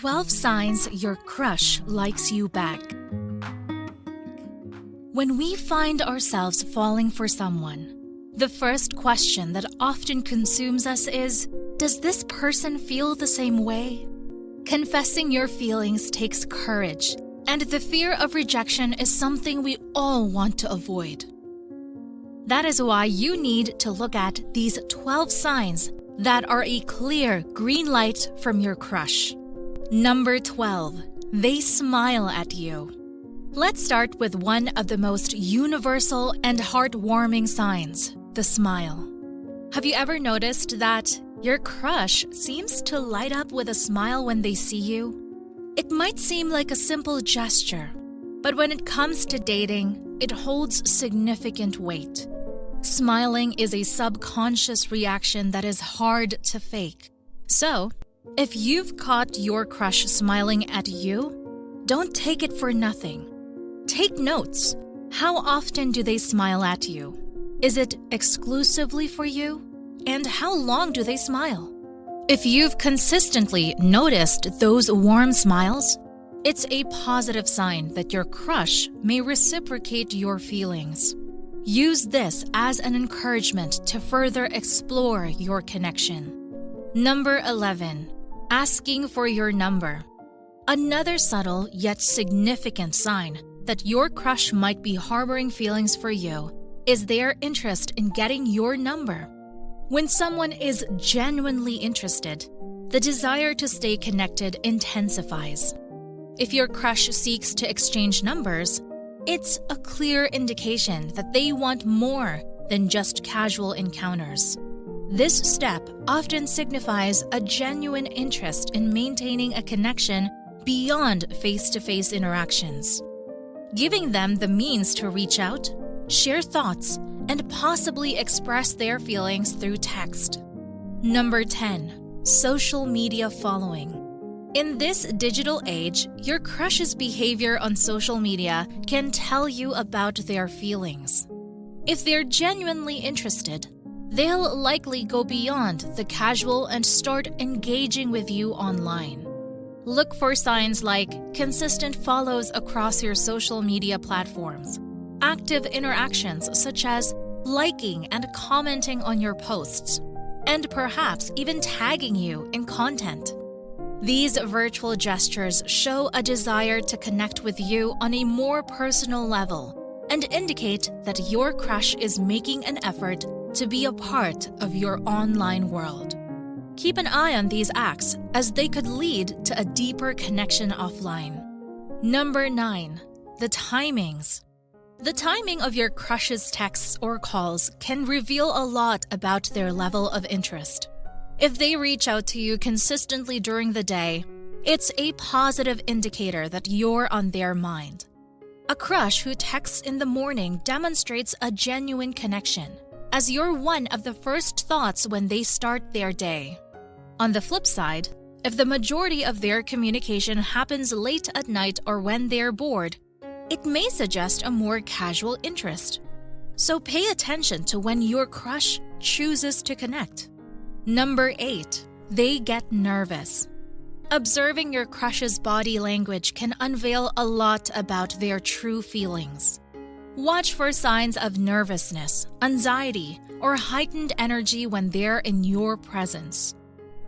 12 signs your crush likes you back. When we find ourselves falling for someone, the first question that often consumes us is, does this person feel the same way? Confessing your feelings takes courage, and the fear of rejection is something we all want to avoid. That is why you need to look at these 12 signs that are a clear green light from your crush. Number 12. They smile at you. Let's start with one of the most universal and heartwarming signs, the smile. Have you ever noticed that your crush seems to light up with a smile when they see you? It might seem like a simple gesture, but when it comes to dating, it holds significant weight. Smiling is a subconscious reaction that is hard to fake. So, if you've caught your crush smiling at you, don't take it for nothing. Take notes. How often do they smile at you? Is it exclusively for you? And how long do they smile? If you've consistently noticed those warm smiles, it's a positive sign that your crush may reciprocate your feelings. Use this as an encouragement to further explore your connection. Number 11. Asking for your number. Another subtle yet significant sign that your crush might be harboring feelings for you is their interest in getting your number. When someone is genuinely interested, the desire to stay connected intensifies. If your crush seeks to exchange numbers, it's a clear indication that they want more than just casual encounters. This step often signifies a genuine interest in maintaining a connection beyond face-to-face interactions. Giving them the means to reach out, share thoughts, and possibly express their feelings through text. Number 10. Social media following. In this digital age, your crush's behavior on social media can tell you about their feelings. If they're genuinely interested, they'll likely go beyond the casual and start engaging with you online. Look for signs like consistent follows across your social media platforms, active interactions such as liking and commenting on your posts, and perhaps even tagging you in content. These virtual gestures show a desire to connect with you on a more personal level and indicate that your crush is making an effort to be a part of your online world. Keep an eye on these acts as they could lead to a deeper connection offline. Number 9. The timings. The timing of your crush's texts or calls can reveal a lot about their level of interest. If they reach out to you consistently during the day, it's a positive indicator that you're on their mind. A crush who texts in the morning demonstrates a genuine connection, as you're one of the first thoughts when they start their day. On the flip side, if the majority of their communication happens late at night or when they're bored, it may suggest a more casual interest. So pay attention to when your crush chooses to connect. Number 8. They get nervous. Observing your crush's body language can unveil a lot about their true feelings. Watch for signs of nervousness, anxiety, or heightened energy when they're in your presence.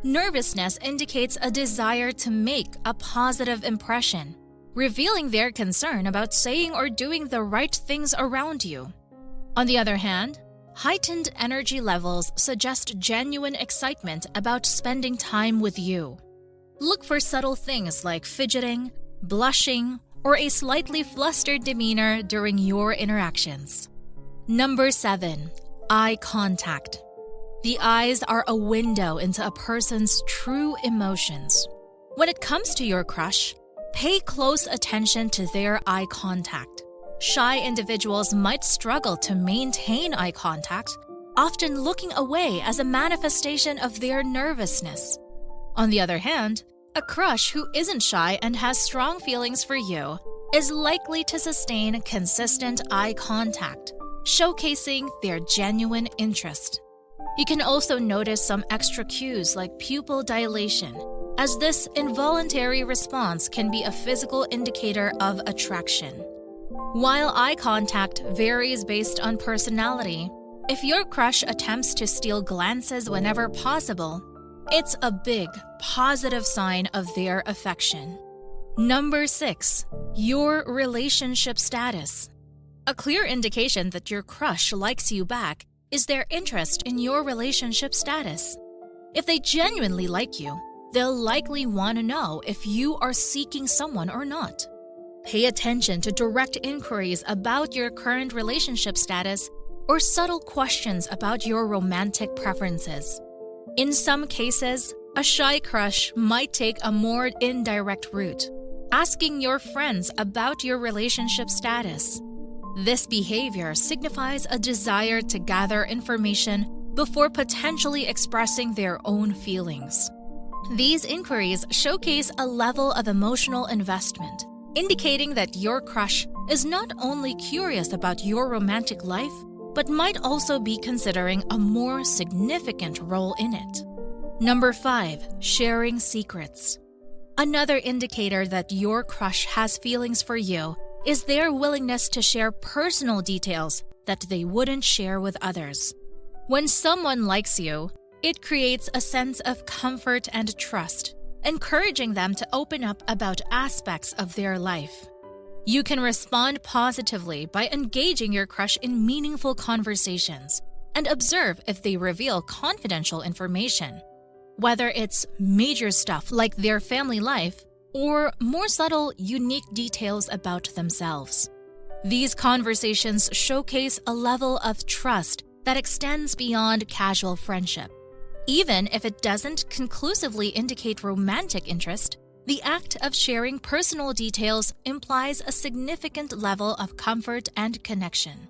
Nervousness indicates a desire to make a positive impression, revealing their concern about saying or doing the right things around you. On the other hand, heightened energy levels suggest genuine excitement about spending time with you. Look for subtle things like fidgeting, blushing, or a slightly flustered demeanor during your interactions. Number 7. Eye contact. The eyes are a window into a person's true emotions. When it comes to your crush, pay close attention to their eye contact. Shy individuals might struggle to maintain eye contact, often looking away as a manifestation of their nervousness. On the other hand, a crush who isn't shy and has strong feelings for you is likely to sustain consistent eye contact, showcasing their genuine interest. You can also notice some extra cues like pupil dilation, as this involuntary response can be a physical indicator of attraction. While eye contact varies based on personality, if your crush attempts to steal glances whenever possible, it's a big, positive sign of their affection. Number 6. Your relationship status. A clear indication that your crush likes you back is their interest in your relationship status. If they genuinely like you, they'll likely want to know if you are seeking someone or not. Pay attention to direct inquiries about your current relationship status or subtle questions about your romantic preferences. In some cases, a shy crush might take a more indirect route, asking your friends about your relationship status. This behavior signifies a desire to gather information before potentially expressing their own feelings. These inquiries showcase a level of emotional investment, indicating that your crush is not only curious about your romantic life, but might also be considering a more significant role in it. Number 5. Sharing secrets. Another indicator that your crush has feelings for you is their willingness to share personal details that they wouldn't share with others. When someone likes you, it creates a sense of comfort and trust, encouraging them to open up about aspects of their life. You can respond positively by engaging your crush in meaningful conversations and observe if they reveal confidential information, whether it's major stuff like their family life or more subtle, unique details about themselves. These conversations showcase a level of trust that extends beyond casual friendship. Even if it doesn't conclusively indicate romantic interest, the act of sharing personal details implies a significant level of comfort and connection.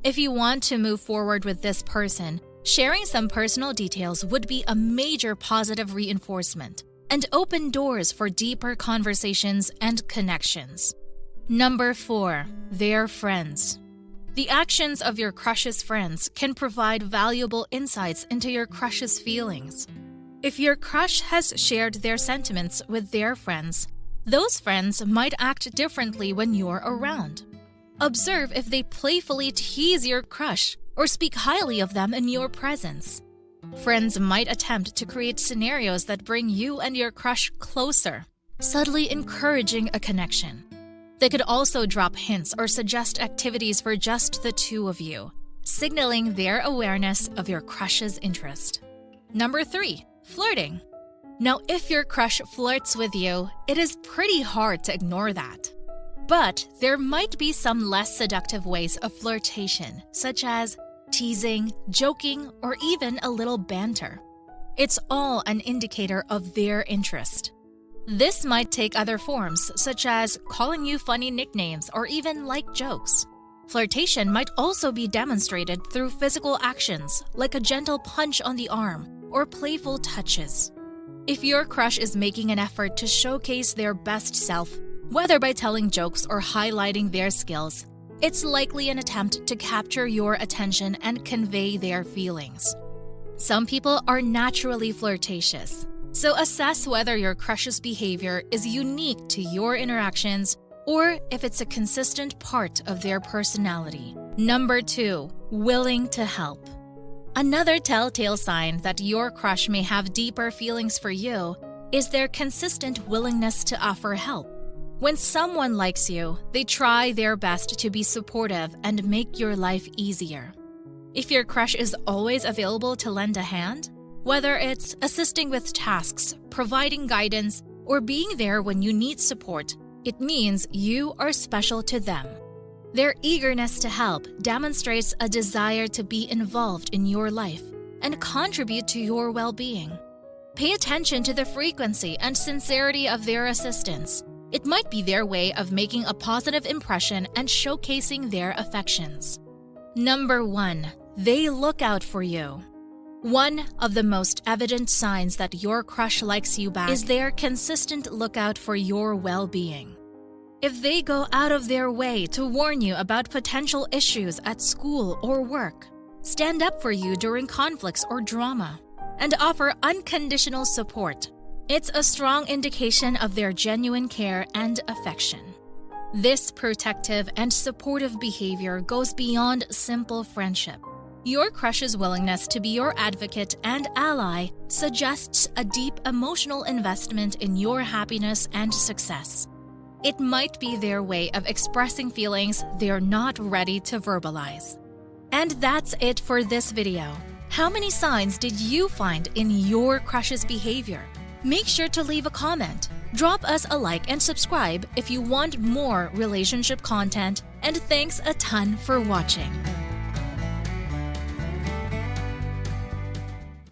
If you want to move forward with this person, sharing some personal details would be a major positive reinforcement and open doors for deeper conversations and connections. Number 4. Their friends. The actions of your crush's friends can provide valuable insights into your crush's feelings. If your crush has shared their sentiments with their friends, those friends might act differently when you're around. Observe if they playfully tease your crush or speak highly of them in your presence. Friends might attempt to create scenarios that bring you and your crush closer, subtly encouraging a connection. They could also drop hints or suggest activities for just the two of you, signaling their awareness of your crush's interest. Number 3. Flirting. Now, if your crush flirts with you, it is pretty hard to ignore that. But there might be some less seductive ways of flirtation, such as teasing, joking, or even a little banter. It's all an indicator of their interest. This might take other forms, such as calling you funny nicknames or even light jokes. Flirtation might also be demonstrated through physical actions, like a gentle punch on the arm or playful touches. If your crush is making an effort to showcase their best self, whether by telling jokes or highlighting their skills, it's likely an attempt to capture your attention and convey their feelings. Some people are naturally flirtatious, so assess whether your crush's behavior is unique to your interactions or if it's a consistent part of their personality. Number 2. Willing to help. Another telltale sign that your crush may have deeper feelings for you is their consistent willingness to offer help. When someone likes you, they try their best to be supportive and make your life easier. If your crush is always available to lend a hand, whether it's assisting with tasks, providing guidance, or being there when you need support, it means you are special to them. Their eagerness to help demonstrates a desire to be involved in your life and contribute to your well-being. Pay attention to the frequency and sincerity of their assistance. It might be their way of making a positive impression and showcasing their affections. Number 1. They look out for you. One of the most evident signs that your crush likes you back is their consistent lookout for your well-being. If they go out of their way to warn you about potential issues at school or work, stand up for you during conflicts or drama, and offer unconditional support, It's a strong indication of their genuine care and affection. This protective and supportive behavior goes beyond simple friendship. Your crush's willingness to be your advocate and ally suggests a deep emotional investment in your happiness and success. It might be their way of expressing feelings they're not ready to verbalize. And that's it for this video. How many signs did you find in your crush's behavior? Make sure to leave a comment. Drop us a like and subscribe if you want more relationship content, and thanks a ton for watching.